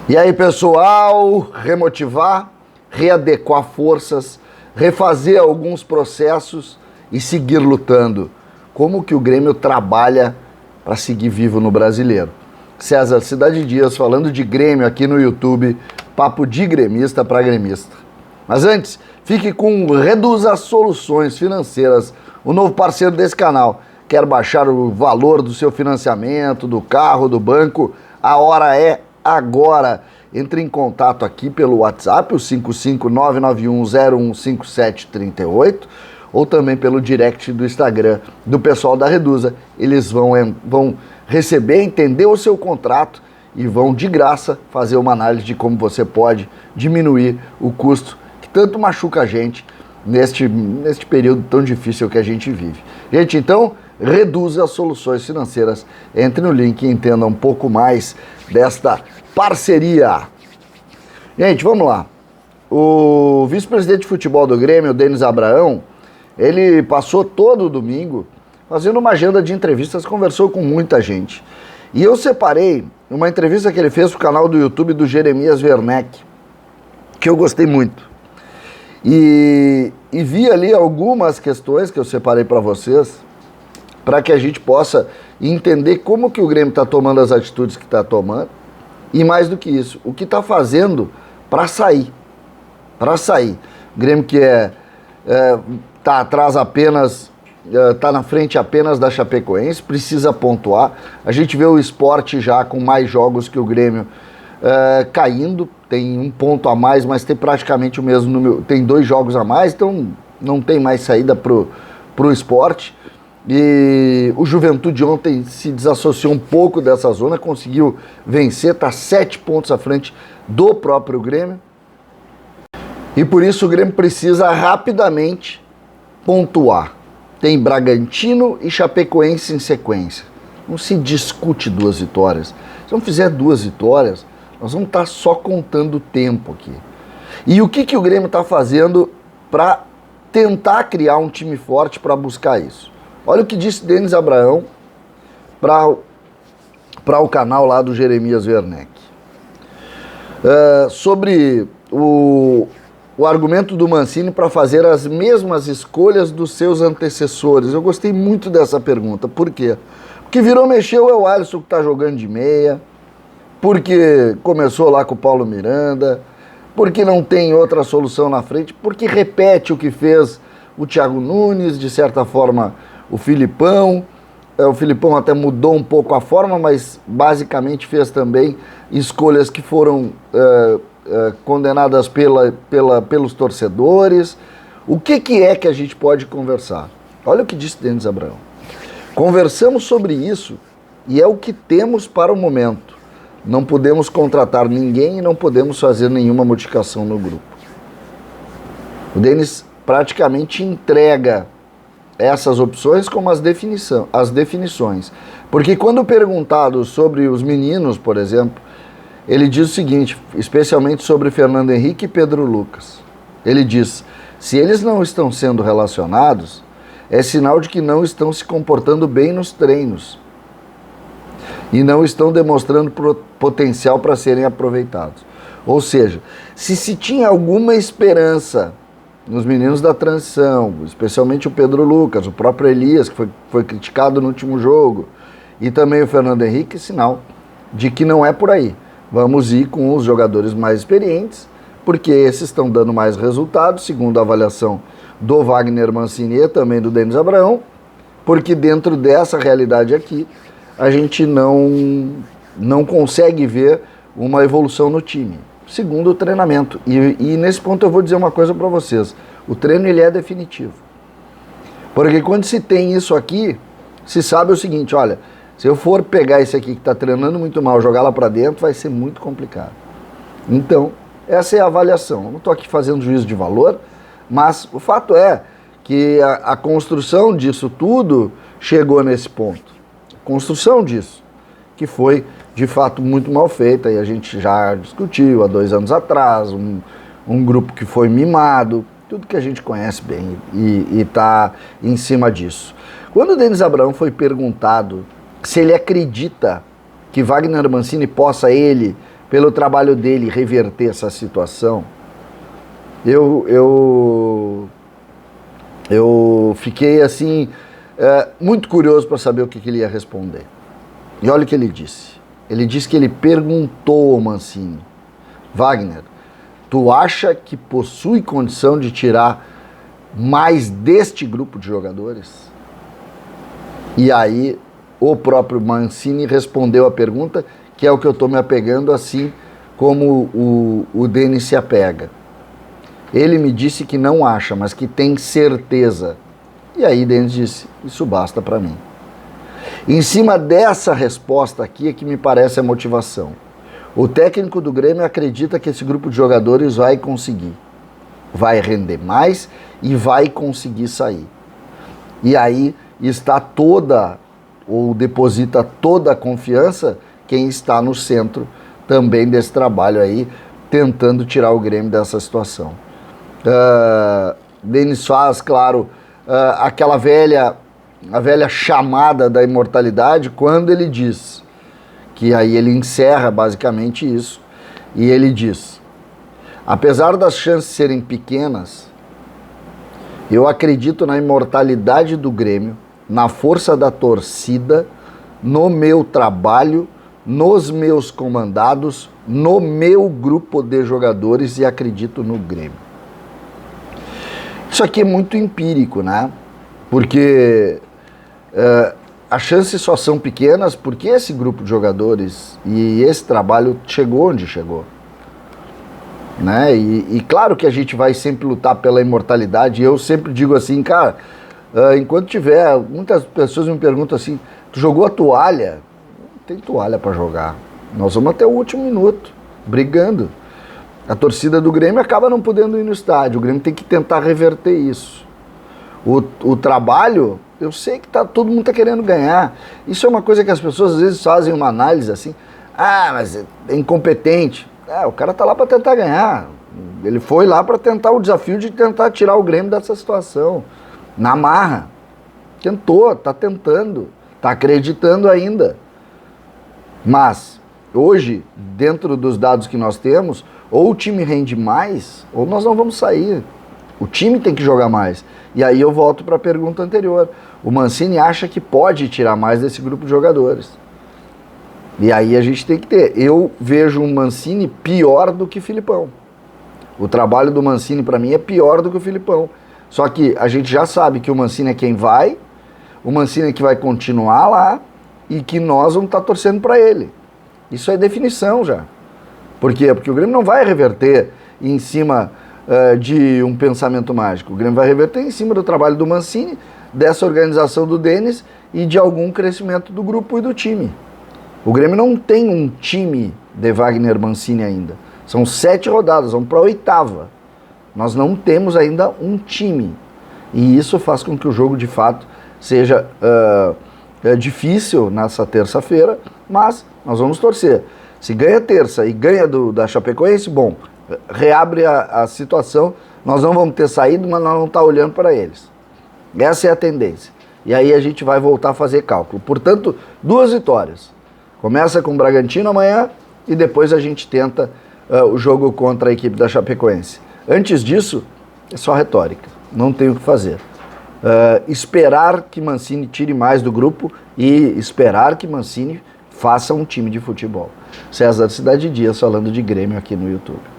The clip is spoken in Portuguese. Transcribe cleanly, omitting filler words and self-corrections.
E aí, pessoal, remotivar, readequar forças, refazer alguns processos e seguir lutando. Como que o Grêmio trabalha para seguir vivo no Brasileiro? César Cidade Dias falando de Grêmio aqui no YouTube, papo de gremista para gremista. Mas antes, fique com o Reduza Soluções Financeiras, o novo parceiro desse canal. Quer baixar o valor do seu financiamento, do carro, do banco? A hora é agora. Entre em contato aqui pelo WhatsApp, o 55991015738, ou também pelo direct do Instagram do pessoal da Reduza. Eles vão receber, entender o seu contrato e vão de graça fazer uma análise de como você pode diminuir o custo que tanto machuca a gente neste período tão difícil que a gente vive. Gente, então, Reduza Soluções Financeiras. Entre no link e entenda um pouco mais desta parceria. Gente, vamos lá. O vice-presidente de futebol do Grêmio, o Denis Abraão, ele passou todo o domingo fazendo uma agenda de entrevistas, conversou com muita gente. E eu separei uma entrevista que ele fez pro canal do YouTube do Jeremias Werneck, que eu gostei muito. E vi ali algumas questões que eu separei para vocês, para que a gente possa entender como que o Grêmio está tomando as atitudes que está tomando, e mais do que isso, o que está fazendo para sair. Para sair. O Grêmio que está atrás apenas, está na frente apenas da Chapecoense, precisa pontuar. A gente vê o Sport já com mais jogos que o Grêmio caindo, tem um ponto a mais, mas tem praticamente o mesmo número, tem 2 jogos a mais, então não tem mais saída pro Sport. E o Juventude ontem se desassociou um pouco dessa zona, conseguiu vencer, está 7 pontos à frente do próprio Grêmio. E por isso o Grêmio precisa rapidamente pontuar. Tem Bragantino e Chapecoense em sequência. Não se discute 2 vitórias. Se não fizer 2 vitórias, nós vamos estar só contando o tempo aqui. E o que o Grêmio está fazendo para tentar criar um time forte para buscar isso? Olha o que disse Denis Abraão para o canal lá do Jeremias Werneck. Sobre o argumento do Mancini para fazer as mesmas escolhas dos seus antecessores. Eu gostei muito dessa pergunta. Por quê? Porque virou mexeu é o Alisson que está jogando de meia, porque começou lá com o Paulo Miranda, porque não tem outra solução na frente, porque repete o que fez o Thiago Nunes, de certa forma o Filipão. O Filipão até mudou um pouco a forma, mas basicamente fez também escolhas que foram condenadas pelos torcedores. O que é que a gente pode conversar? Olha o que disse Denis Abraão. Conversamos sobre isso e é o que temos para o momento. Não podemos contratar ninguém e não podemos fazer nenhuma modificação no grupo. O Denis praticamente entrega essas opções como as definições. Porque quando perguntado sobre os meninos, por exemplo, ele diz o seguinte, especialmente sobre Fernando Henrique e Pedro Lucas. Ele diz, se eles não estão sendo relacionados, é sinal de que não estão se comportando bem nos treinos e não estão demonstrando potencial para serem aproveitados. Ou seja, se tinha alguma esperança nos meninos da transição, especialmente o Pedro Lucas, o próprio Elias, que foi criticado no último jogo, e também o Fernando Henrique, sinal de que não é por aí. Vamos ir com os jogadores mais experientes, porque esses estão dando mais resultados, segundo a avaliação do Wagner Mancini e também do Denis Abraão, porque dentro dessa realidade aqui, a gente não consegue ver uma evolução no time. Segundo o treinamento. E nesse ponto eu vou dizer uma coisa para vocês. O treino ele é definitivo. Porque quando se tem isso aqui, se sabe o seguinte, olha, se eu for pegar esse aqui que está treinando muito mal, jogar lá para dentro, vai ser muito complicado. Então, essa é a avaliação. Eu não estou aqui fazendo juízo de valor, mas o fato é que a construção disso tudo chegou nesse ponto. A construção disso, que foi de fato muito mal feita, e a gente já discutiu há 2 anos atrás, um grupo que foi mimado, tudo que a gente conhece bem e está em cima disso. Quando o Denis Abraão foi perguntado se ele acredita que Wagner Mancini possa ele pelo trabalho dele reverter essa situação, eu fiquei assim, muito curioso para saber o que ele ia responder. E olha o que ele disse. Ele disse que ele perguntou ao Mancini: Wagner, tu acha que possui condição de tirar mais deste grupo de jogadores? E aí o próprio Mancini respondeu a pergunta, que é o que eu estou me apegando, assim como o Denis se apega. Ele me disse que não acha, mas que tem certeza. E aí Denis disse: isso basta para mim. Em cima dessa resposta aqui é que me parece a motivação. O técnico do Grêmio acredita que esse grupo de jogadores vai conseguir, vai render mais e vai conseguir sair. E aí está toda, ou deposita toda a confiança, quem está no centro também desse trabalho aí, tentando tirar o Grêmio dessa situação. Denis faz, claro, aquela a velha chamada da imortalidade, quando ele diz, que aí ele encerra basicamente isso, e ele diz: apesar das chances serem pequenas, eu acredito na imortalidade do Grêmio, na força da torcida, no meu trabalho, nos meus comandados, no meu grupo de jogadores, e acredito no Grêmio. Isso aqui é muito empírico, né? Porque as chances só são pequenas porque esse grupo de jogadores e esse trabalho chegou onde chegou. Né? E claro que a gente vai sempre lutar pela imortalidade. Eu sempre digo assim, cara, enquanto tiver, muitas pessoas me perguntam assim: tu jogou a toalha? Não tem toalha para jogar. Nós vamos até o último minuto, brigando. A torcida do Grêmio acaba não podendo ir no estádio. O Grêmio tem que tentar reverter isso. O trabalho, eu sei que todo mundo está querendo ganhar. Isso é uma coisa que as pessoas às vezes fazem uma análise assim: ah, mas é incompetente. O cara está lá para tentar ganhar. Ele foi lá para tentar o desafio de tentar tirar o Grêmio dessa situação. Na marra. Tentou, está tentando, está acreditando ainda. Mas, hoje, dentro dos dados que nós temos, ou o time rende mais, ou nós não vamos sair. O time tem que jogar mais. E aí eu volto para a pergunta anterior. O Mancini acha que pode tirar mais desse grupo de jogadores. E aí a gente tem que ter. Eu vejo um Mancini pior do que Filipão. O trabalho do Mancini para mim é pior do que o Filipão. Só que a gente já sabe que o Mancini é quem vai, o Mancini é que vai continuar lá e que nós vamos estar torcendo para ele. Isso é definição já. Por quê? Porque o Grêmio não vai reverter em cima de um pensamento mágico. O Grêmio vai reverter em cima do trabalho do Mancini, dessa organização do Denis e de algum crescimento do grupo e do time. O Grêmio não tem um time de Wagner Mancini ainda. São 7 rodadas, vamos para a 8ª. Nós não temos ainda um time. E isso faz com que o jogo, de fato, seja difícil nessa terça-feira, mas nós vamos torcer. Se ganha terça e ganha da Chapecoense, bom, reabre a situação, nós não vamos ter saído, mas nós vamos estar olhando para eles. Essa é a tendência. E aí a gente vai voltar a fazer cálculo. Portanto, 2 vitórias. Começa com o Bragantino amanhã e depois a gente tenta o jogo contra a equipe da Chapecoense. Antes disso, é só retórica. Não tem o que fazer. Esperar que Mancini tire mais do grupo e esperar que Mancini faça um time de futebol. César Cidade Dias falando de Grêmio aqui no YouTube.